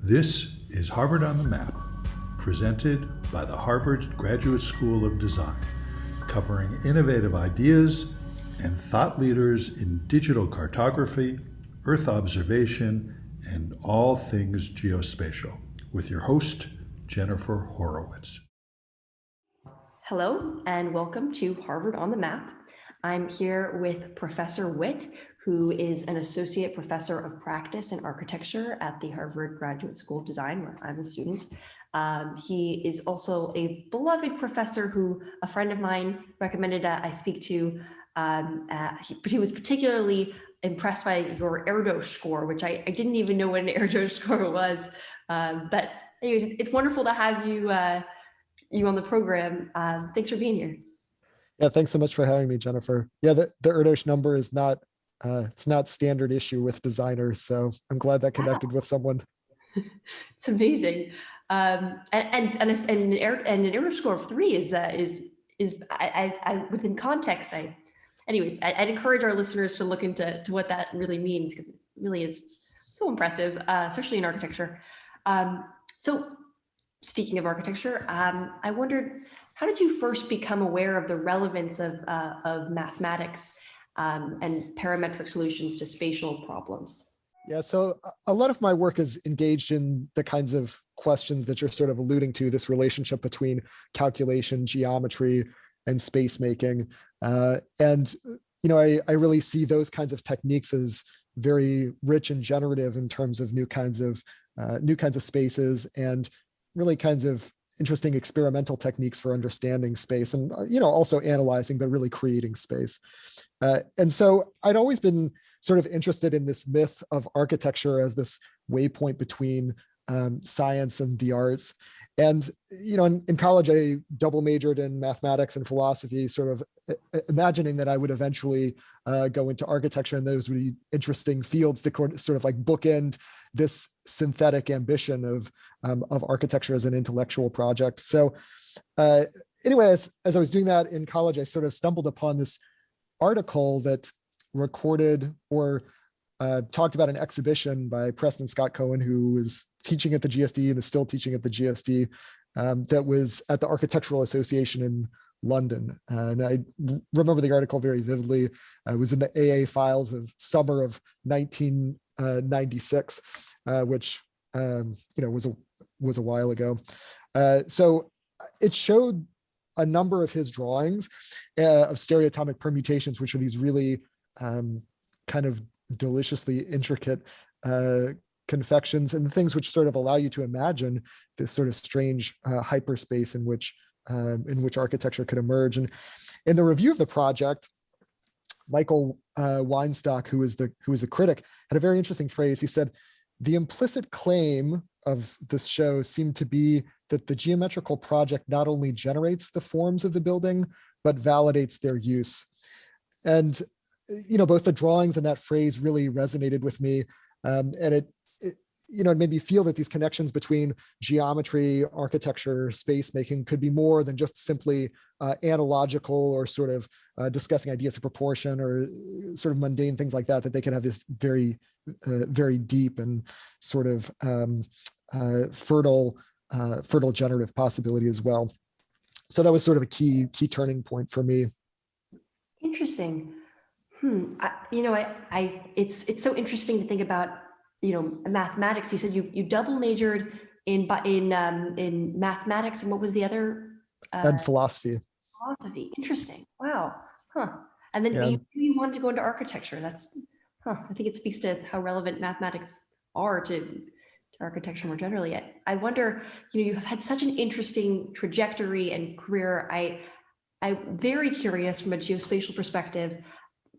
This is Harvard on the Map, presented by the Harvard Graduate School of Design, covering innovative ideas and thought leaders in digital cartography, Earth observation, and all things geospatial, with your host, Jennifer Horowitz. Hello, and welcome to Harvard on the Map. I'm here with Professor Witt, who is an associate professor of practice and architecture at the Harvard Graduate School of Design, where I'm a student. He is also a beloved professor who a friend of mine recommended I speak to. He was particularly impressed by your Erdo score, which I didn't even know what an Erdo score was. But anyways, it's wonderful to have you on the program. Thanks for being here. Yeah, thanks so much for having me, Jennifer. Yeah, the Erdos number is not it's not standard issue with designers, so I'm glad that connected with someone. It's amazing, and an Erdo score of 3 is within context. I'd encourage our listeners to look into what that really means, because it really is so impressive, especially in architecture. So speaking of architecture, I wondered, how did you first become aware of the relevance of mathematics and parametric solutions to spatial problems? Yeah, so a lot of my work is engaged in the kinds of questions that you're sort of alluding to, this relationship between calculation, geometry, and space making. And I really see those kinds of techniques as very rich and generative in terms of new kinds of spaces and really kinds of interesting experimental techniques for understanding space and also analyzing, but really creating space. And so I'd always been sort of interested in this myth of architecture as this waypoint between science and the arts. And in college, I double majored in mathematics and philosophy, sort of imagining that I would eventually go into architecture, and those would be interesting fields to sort of like bookend this synthetic ambition of architecture as an intellectual project. So anyway, as I was doing that in college, I sort of stumbled upon this article that recorded or talked about an exhibition by Preston Scott Cohen, who was teaching at the GSD and is still teaching at the GSD, that was at the Architectural Association in London. And I remember the article very vividly. I was in the AA files of summer of 1996, which was a while ago. So it showed a number of his drawings of stereoatomic permutations, which are these really kind of deliciously intricate confections and things which sort of allow you to imagine this sort of strange hyperspace in which architecture could emerge. And in the review of the project, Michael Weinstock, who was the critic, had a very interesting phrase. He said, "The implicit claim of this show seemed to be that the geometrical project not only generates the forms of the building, but validates their use." And both the drawings and that phrase really resonated with me, and it made me feel that these connections between geometry, architecture, space making could be more than just simply analogical or sort of discussing ideas of proportion or sort of mundane things like that. That they could have this very, very deep and sort of fertile generative possibility as well. So that was sort of a key turning point for me. Interesting. It's so interesting to think about, mathematics. You said you double majored in mathematics, and what was the other? And philosophy. Philosophy. Interesting. Wow. Huh. And then you wanted to go into architecture. I think it speaks to how relevant mathematics are to architecture more generally. I wonder, you've had such an interesting trajectory and career. I'm very curious from a geospatial perspective.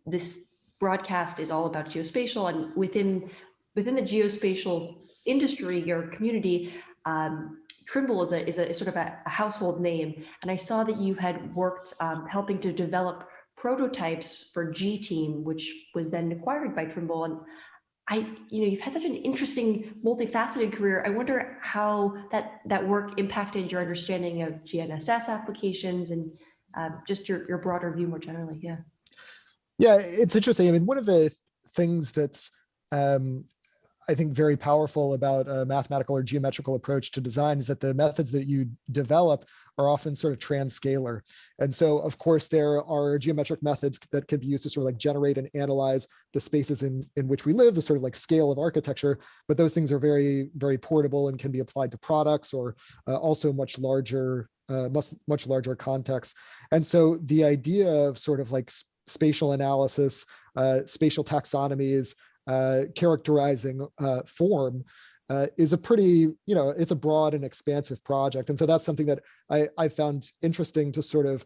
This broadcast is all about geospatial, and within the geospatial industry, your community, Trimble is a sort of a household name. And I saw that you had worked helping to develop prototypes for G-Team, which was then acquired by Trimble. And you've had such an interesting, multifaceted career. I wonder how that work impacted your understanding of GNSS applications and just your broader view more generally. Yeah. Yeah, it's interesting. I mean, one of the things that's I think very powerful about a mathematical or geometrical approach to design is that the methods that you develop are often sort of transscalar. And so, of course, there are geometric methods that can be used to sort of like generate and analyze the spaces in which we live, the sort of like scale of architecture, but those things are very, very portable and can be applied to products or also much larger contexts. And so the idea of sort of like spatial analysis, spatial taxonomies, characterizing form is a pretty, it's a broad and expansive project. And so that's something that I found interesting to sort of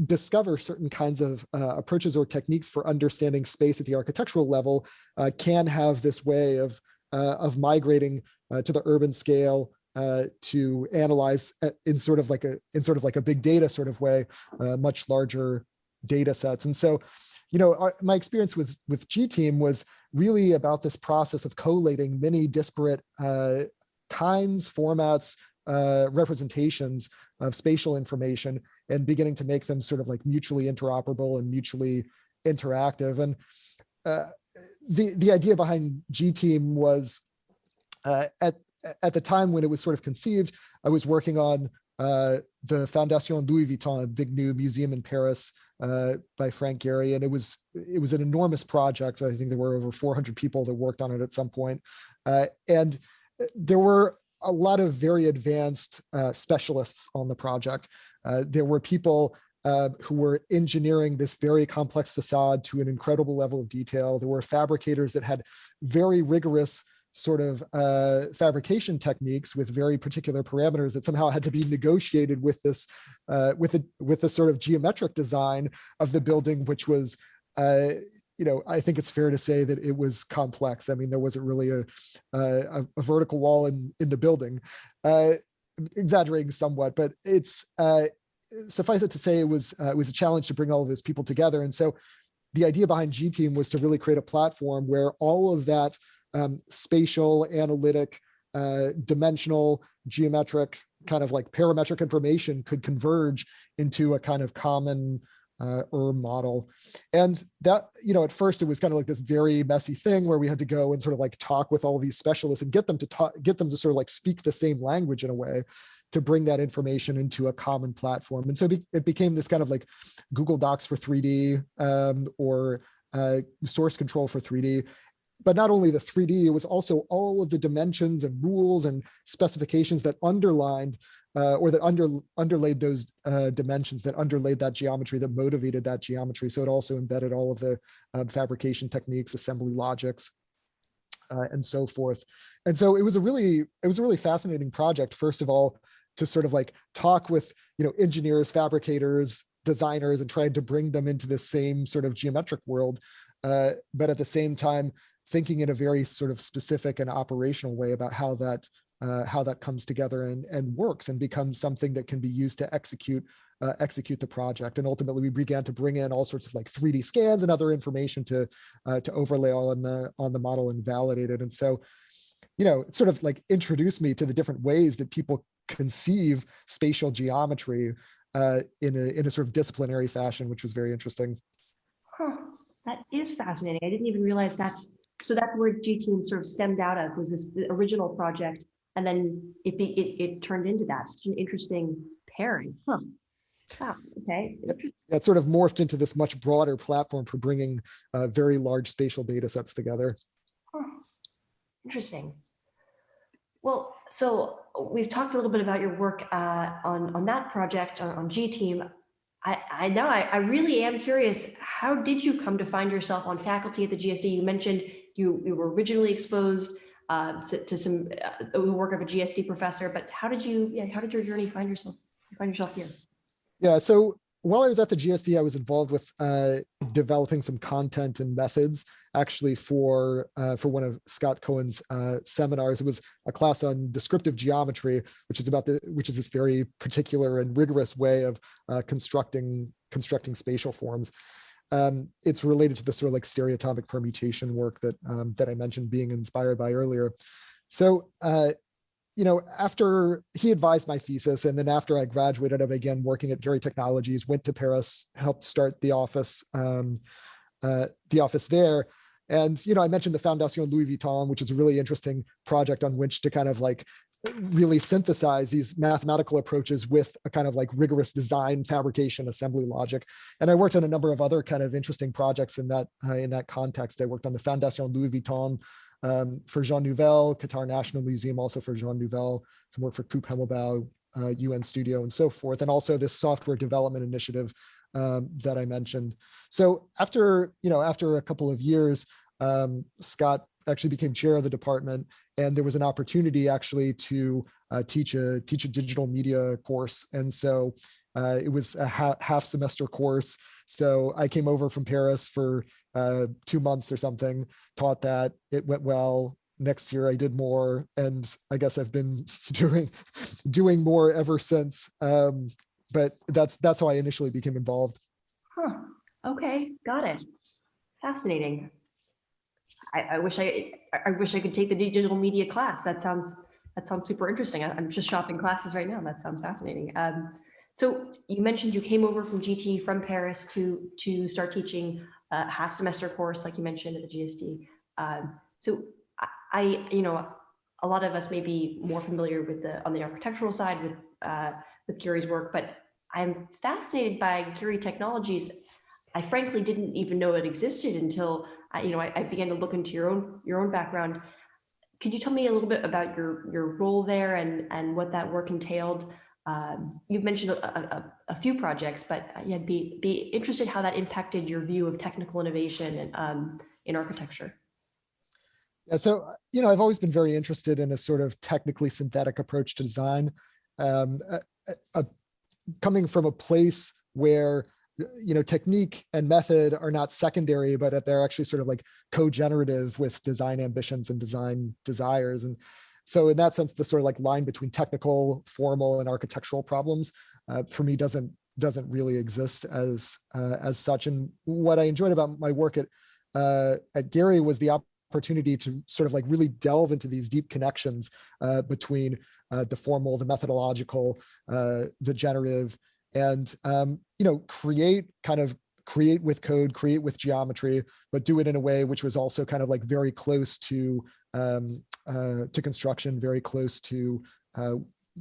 discover certain kinds of approaches or techniques for understanding space at the architectural level can have this way of migrating to the urban scale to analyze in sort of like a big data sort of way, much larger data sets. And so, my experience with G-Team was really about this process of collating many disparate kinds, formats, representations of spatial information and beginning to make them sort of like mutually interoperable and mutually interactive. And the idea behind G-Team was at the time when it was sort of conceived, I was working on the Fondation Louis Vuitton, a big new museum in Paris by Frank Gehry, and it was an enormous project. I think there were over 400 people that worked on it at some point, and there were a lot of very advanced specialists on the project. There were people who were engineering this very complex facade to an incredible level of detail. There were fabricators that had very rigorous sort of fabrication techniques with very particular parameters that somehow had to be negotiated with this, with the sort of geometric design of the building, which was, I think it's fair to say that it was complex. I mean, there wasn't really a vertical wall in the building, exaggerating somewhat, but it's suffice it to say it was a challenge to bring all of those people together. And so the idea behind G-Team was to really create a platform where all of that spatial, analytic, dimensional, geometric, kind of like parametric information could converge into a kind of common model. And that, at first it was kind of like this very messy thing where we had to go and sort of like talk with all these specialists and get them to sort of like speak the same language in a way to bring that information into a common platform. And so it became this kind of like Google Docs for 3D or source control for 3D. But not only the 3D, it was also all of the dimensions and rules and specifications that underlined or that underlaid those dimensions, that underlaid that geometry, that motivated that geometry. So it also embedded all of the fabrication techniques, assembly logics, and so forth. And so it was a really fascinating project, first of all, to sort of like talk with engineers, fabricators, designers, and trying to bring them into the same sort of geometric world, but at the same time thinking in a very sort of specific and operational way about how that comes together and works and becomes something that can be used to execute the project. And ultimately, we began to bring in all sorts of like 3D scans and other information to overlay all on the model and validate it. And so, it sort of like introduced me to the different ways that people conceive spatial geometry in a sort of disciplinary fashion, which was very interesting. Huh. That is fascinating. I didn't even realize that's where G-Team sort of stemmed out of, was this original project, and then it turned into that. Such an interesting pairing. Huh. Wow. Okay. It sort of morphed into this much broader platform for bringing very large spatial data sets together. Huh. Interesting. Well, so we've talked a little bit about your work on that project on G-Team. I really am curious, how did you come to find yourself on faculty at the GSD? You mentioned you were originally exposed to some the work of a GSD professor, but how did your journey find yourself here? Yeah, so while I was at the GSD, I was involved with developing some content and methods, actually for one of Scott Cohen's seminars. It was a class on descriptive geometry, which is this very particular and rigorous way of constructing spatial forms. It's related to the sort of like stereotomic permutation work that I mentioned being inspired by earlier. So after he advised my thesis, and then after I graduated, I began working at Gehry Technologies, went to Paris, helped start the office there. And, I mentioned the Fondation Louis Vuitton, which is a really interesting project on which to kind of like really synthesize these mathematical approaches with a kind of like rigorous design, fabrication, assembly logic. And I worked on a number of other kind of interesting projects in that context. I worked on the Fondation Louis Vuitton for Jean Nouvel, Qatar National Museum also for Jean Nouvel, some work for Coupe Himmelbau, UN Studio, and so forth, and also this software development initiative that I mentioned. So after a couple of years, Scott actually became chair of the department, and there was an opportunity actually to teach a digital media course. And so it was a half semester course. So I came over from Paris for 2 months or something, taught that. It went well. Next year I did more, and I guess I've been doing more ever since. But that's how I initially became involved. Huh. Okay, got it. Fascinating. I wish I could take the digital media class. That sounds super interesting. I'm just shopping classes right now. That sounds fascinating. So you mentioned you came over from GT from Paris to start teaching a half semester course, like you mentioned, at the GSD. So a lot of us may be more familiar with on the architectural side with Gary's work, but I'm fascinated by Geary Technologies. I frankly didn't even know it existed until I began to look into your own background. Could you tell me a little bit about your role there and what that work entailed? You've mentioned a few projects, but I'd be interested how that impacted your view of technical innovation and in architecture. Yeah, so I've always been very interested in a sort of technically synthetic approach to design, coming from a place where technique and method are not secondary, but they're actually sort of like co-generative with design ambitions and design desires. And so in that sense, the sort of like line between technical, formal, and architectural problems for me doesn't really exist as such. And what I enjoyed about my work at Geary was the opportunity to sort of like really delve into these deep connections between the formal, the methodological, the generative, and create with code, create with geometry, but do it in a way which was also kind of like very close to construction, very close to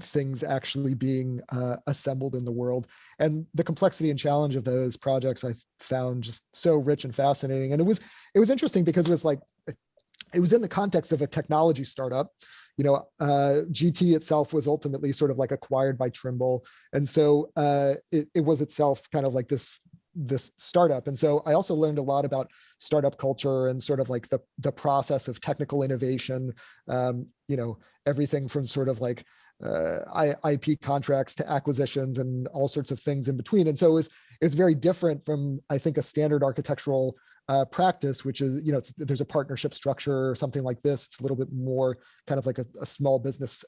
things actually being assembled in the world. And the complexity and challenge of those projects I found just so rich and fascinating. And it was interesting because it was in the context of a technology startup. GT itself was ultimately sort of like acquired by Trimble. And so it was itself kind of like this startup. And so I also learned a lot about startup culture and sort of like the process of technical innovation, everything from sort of like IP contracts to acquisitions and all sorts of things in between. And so it was very different from, I think, a standard architectural practice, which is, there's a partnership structure or something like this. It's a little bit more kind of like a small business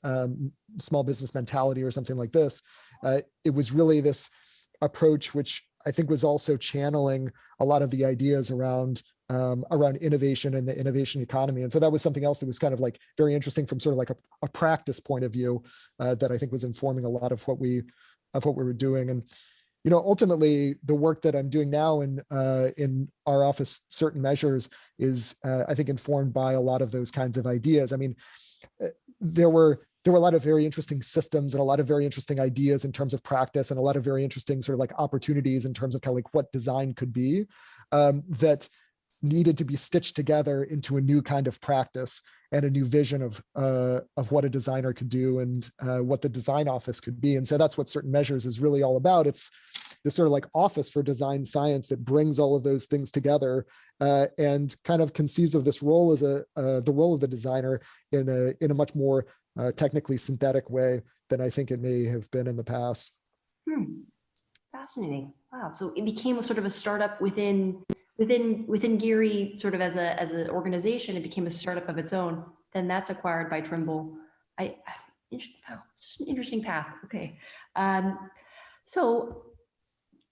mentality or something like this. It was really this approach, which I think was also channeling a lot of the ideas around innovation and the innovation economy. And so that was something else that was kind of like very interesting from sort of like a practice point of view that I think was informing a lot of what we were doing. And ultimately, the work that I'm doing now in our office, Certain Measures, is I think informed by a lot of those kinds of ideas. I mean, there were a lot of very interesting systems and a lot of very interesting ideas in terms of practice, and a lot of very interesting sort of like opportunities in terms of kind of like what design could be that needed to be stitched together into a new kind of practice and a new vision of what a designer could do and what the design office could be. And so that's what Certain Measures is really all about. It's this sort of like office for design science that brings all of those things together and kind of conceives of this role as the role of the designer in a much more technically synthetic way than I think it may have been in the past. Fascinating. Wow. So it became a sort of a startup within Geary, sort of as an organization. It became a startup of its own. Then that's acquired by Trimble. Wow, it's such an interesting path. Okay. So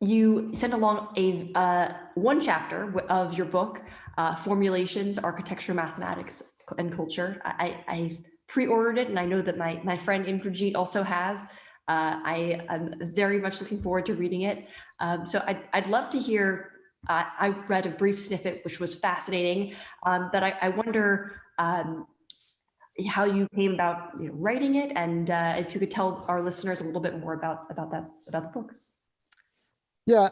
you sent along one chapter of your book, Formulations, Architecture, Mathematics, and Culture. I pre-ordered it, and I know that my friend Indrajit also has. I am very much looking forward to reading it. So I'd love to hear I read a brief snippet, which was fascinating, but I wonder how you came about writing it, and if you could tell our listeners a little bit more about the book. Yeah,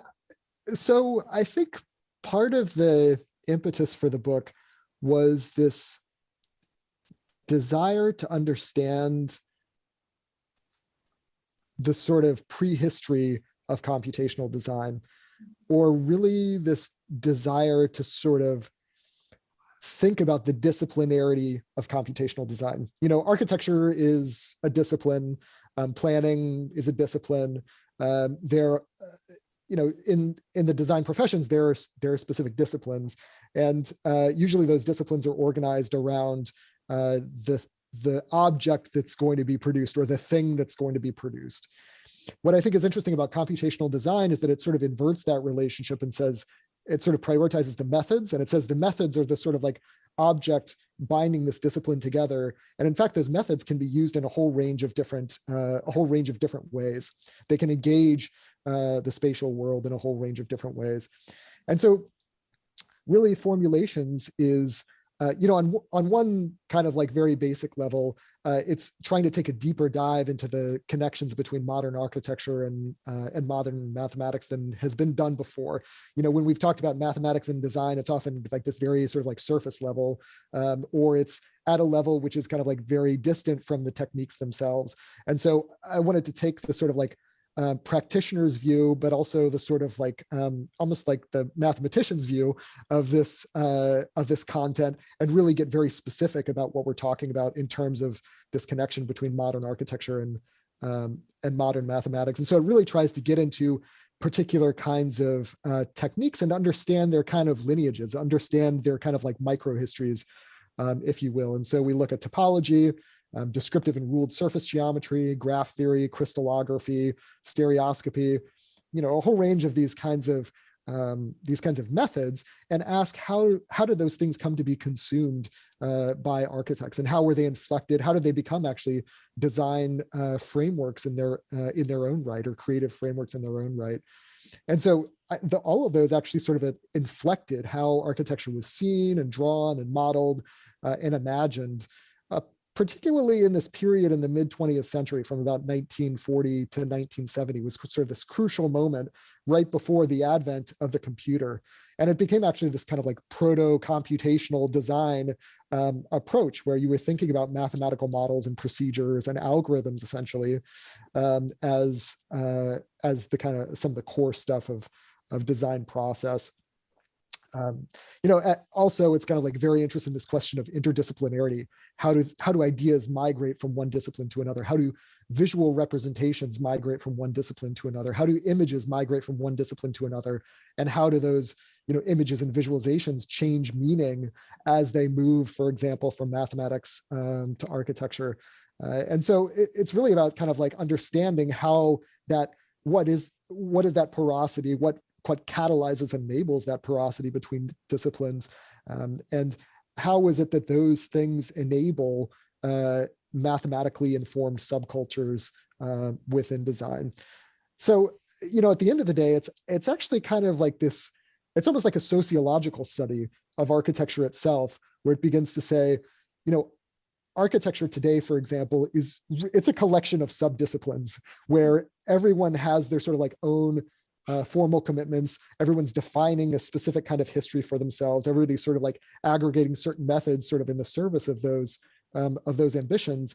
so I think part of the impetus for the book was this desire to understand the sort of prehistory of computational design, or really this desire to sort of think about the disciplinarity of computational design. Architecture is a discipline, planning is a discipline. In the design professions, there are specific disciplines, and usually those disciplines are organized around the object that's going to be produced, or the thing that's going to be produced. What I think is interesting about computational design is that it sort of inverts that relationship and says, it sort of prioritizes the methods, and it says the methods are the sort of like object binding this discipline together. And in fact, those methods can be used in a whole range of different ways. They can engage the spatial world in a whole range of different ways. And so really formulations is, on one kind of like very basic level, it's trying to take a deeper dive into the connections between modern architecture and modern mathematics than has been done before. When we've talked about mathematics and design, it's often like this very sort of like surface level, or it's at a level which is kind of like very distant from the techniques themselves. And so I wanted to take the sort of like practitioner's view, but also the sort of like almost like the mathematician's view of this content, and really get very specific about what we're talking about in terms of this connection between modern architecture and modern mathematics. And so it really tries to get into particular kinds of techniques and understand their kind of lineages, understand their kind of like microhistories, if you will. And so we look at topology, descriptive and ruled surface geometry, graph theory, crystallography, stereoscopy, a whole range of these kinds of methods, and ask how did those things come to be consumed by architects, and how were they inflected? How did they become actually design frameworks in their own right, or creative frameworks in their own right? And so all of those actually sort of inflected how architecture was seen and drawn and modeled and imagined, particularly in this period in the mid-20th century, from about 1940 to 1970, was sort of this crucial moment right before the advent of the computer. And it became actually this kind of like proto-computational design approach, where you were thinking about mathematical models and procedures and algorithms, essentially, as the kind of some of the core stuff of design process. Also, it's kind of like very interested in this question of interdisciplinarity. How do ideas migrate from one discipline to another? How do visual representations migrate from one discipline to another? How do images migrate from one discipline to another? And how do those images and visualizations change meaning as they move, for example, from mathematics to architecture? And so it's really about kind of like understanding how what is that porosity, what catalyzes and enables that porosity between disciplines, and how is it that those things enable mathematically informed subcultures within design? So, at the end of the day, it's actually kind of like this, it's almost like a sociological study of architecture itself, where it begins to say, architecture today, for example, it's a collection of subdisciplines where everyone has their sort of like own formal commitments. Everyone's defining a specific kind of history for themselves. Everybody's sort of like aggregating certain methods sort of in the service of those ambitions.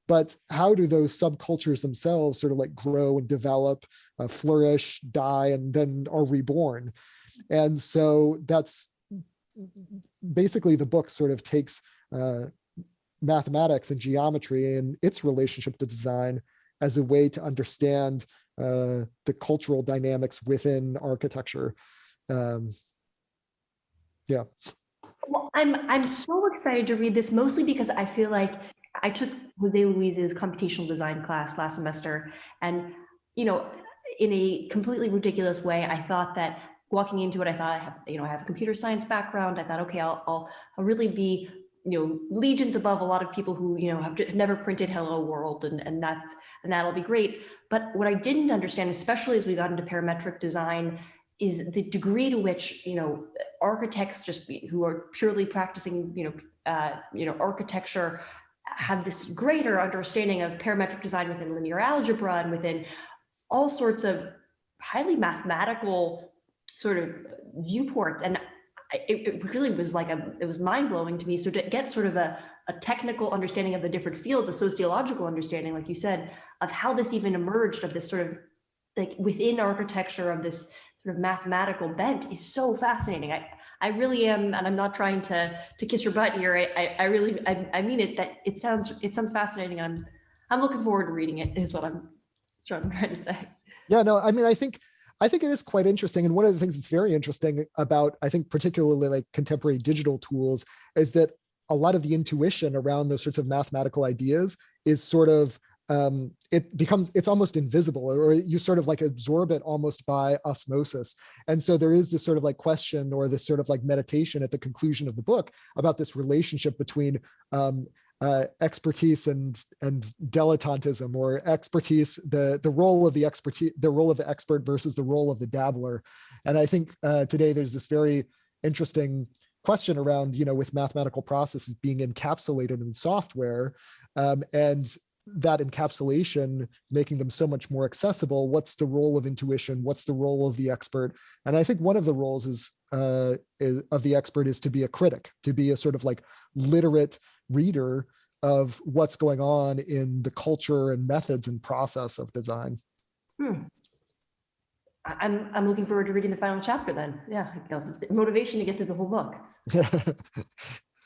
But how do those subcultures themselves sort of like grow and develop, flourish, die, and then are reborn? And so that's basically the book sort of takes mathematics and geometry and its relationship to design as a way to understand the cultural dynamics within architecture. Yeah. Well, I'm so excited to read this, mostly because I feel like I took Jose Luis's computational design class last semester, and in a completely ridiculous way, I thought that walking into it, I thought I have a computer science background. I thought, okay, I'll really be legions above a lot of people who have never printed Hello World, and that'll be great. But what I didn't understand, especially as we got into parametric design, is the degree to which, architects who are purely practicing, architecture have this greater understanding of parametric design within linear algebra and within all sorts of highly mathematical sort of viewports. And it really was it was mind-blowing to me. So to get sort of a technical understanding of the different fields, a sociological understanding, like you said, of how this even emerged, of this sort of like within architecture of this sort of mathematical bent, is so fascinating. I really am, and I'm not trying to kiss your butt here. I really mean it. That it sounds fascinating. I'm looking forward to reading it, is what I'm trying to say. Yeah, no, I mean, I think it is quite interesting. And one of the things that's very interesting about, I think, particularly like contemporary digital tools, is that a lot of the intuition around those sorts of mathematical ideas is sort of, it's almost invisible, or you sort of like absorb it almost by osmosis. And so there is this sort of like question, or this sort of like meditation at the conclusion of the book about this relationship between expertise and dilettantism, or expertise, the role of the expert versus the role of the dabbler. And I think today there's this very interesting question around, with mathematical processes being encapsulated in software, and that encapsulation making them so much more accessible. What's the role of intuition? What's the role of the expert? And I think one of the roles is of the expert is to be a critic, to be a sort of like literate reader of what's going on in the culture and methods and process of design. I'm looking forward to reading the final chapter then. Yeah, motivation to get through the whole book.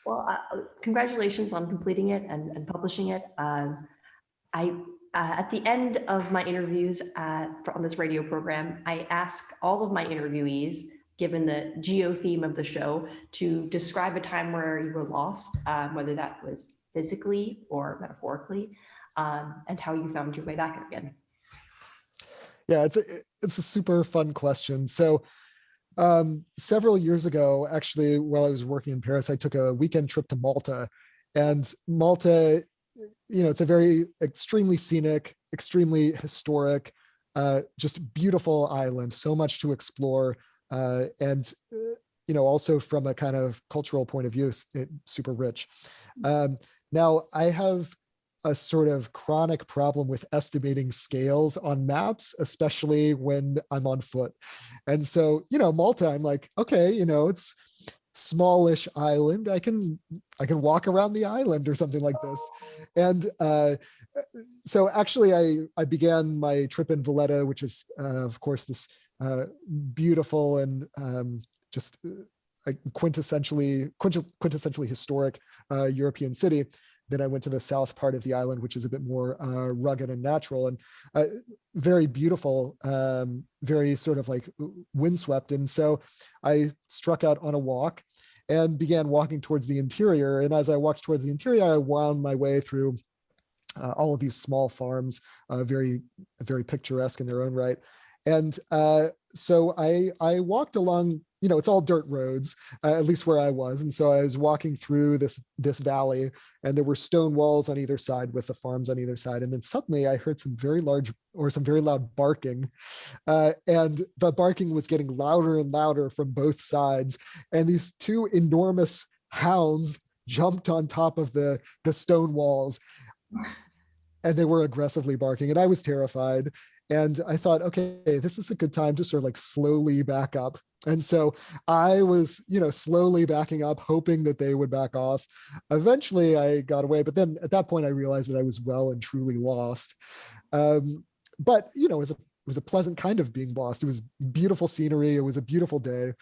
Well, congratulations on completing it and publishing it. At the end of my interviews on this radio program, I ask all of my interviewees, given the geo theme of the show, to describe a time where you were lost, whether that was physically or metaphorically, and how you found your way back again. Yeah, it's a super fun question. So several years ago, actually, while I was working in Paris, I took a weekend trip to Malta. And Malta, it's a very extremely scenic, extremely historic, just beautiful island, so much to explore. And also from a kind of cultural point of view, it's super rich. Now, I have a sort of chronic problem with estimating scales on maps, especially when I'm on foot. And so, Malta, I'm like, okay, it's smallish island. I can walk around the island or something like this. And so actually I began my trip in Valletta, which is of course this beautiful and just quintessentially historic European city. Then I went to the south part of the island, which is a bit more rugged and natural, and very beautiful, very sort of like windswept. And so I struck out on a walk and began walking towards the interior. And as I walked towards the interior, I wound my way through all of these small farms, very, very picturesque in their own right. And so I walked along, it's all dirt roads, at least where I was. And so I was walking through this valley, and there were stone walls on either side with the farms on either side. And then suddenly I heard some very loud barking. And the barking was getting louder and louder from both sides. And these two enormous hounds jumped on top of the stone walls, and they were aggressively barking. And I was terrified. And I thought, okay, this is a good time to sort of like slowly back up. And so I was, slowly backing up, hoping that they would back off. Eventually I got away, but then at that point I realized that I was well and truly lost. But, it was a pleasant kind of being lost. It was beautiful scenery. It was a beautiful day.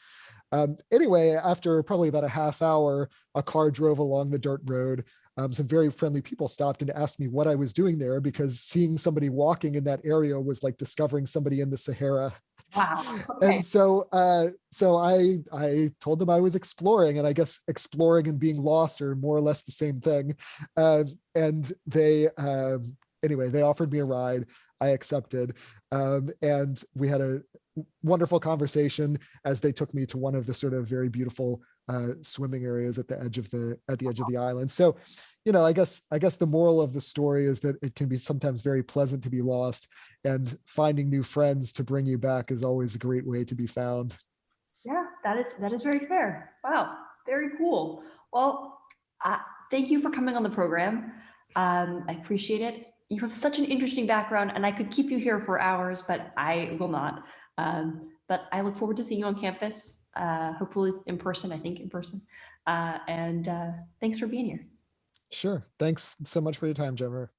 Anyway, after probably about a half hour, a car drove along the dirt road. Some very friendly people stopped and asked me what I was doing there, because seeing somebody walking in that area was like discovering somebody in the Sahara. Wow. Okay. And so I told them I was exploring, and I guess exploring and being lost are more or less the same thing. And they offered me a ride. I accepted, and we had a wonderful conversation as they took me to one of the sort of very beautiful swimming areas at the edge of the island. So, I guess the moral of the story is that it can be sometimes very pleasant to be lost, and finding new friends to bring you back is always a great way to be found. Yeah, that is very fair. Wow, very cool. Well, thank you for coming on the program. I appreciate it. You have such an interesting background, and I could keep you here for hours, but I will not. But I look forward to seeing you on campus, hopefully in person, I think in person. And thanks for being here. Sure. Thanks so much for your time, Jennifer.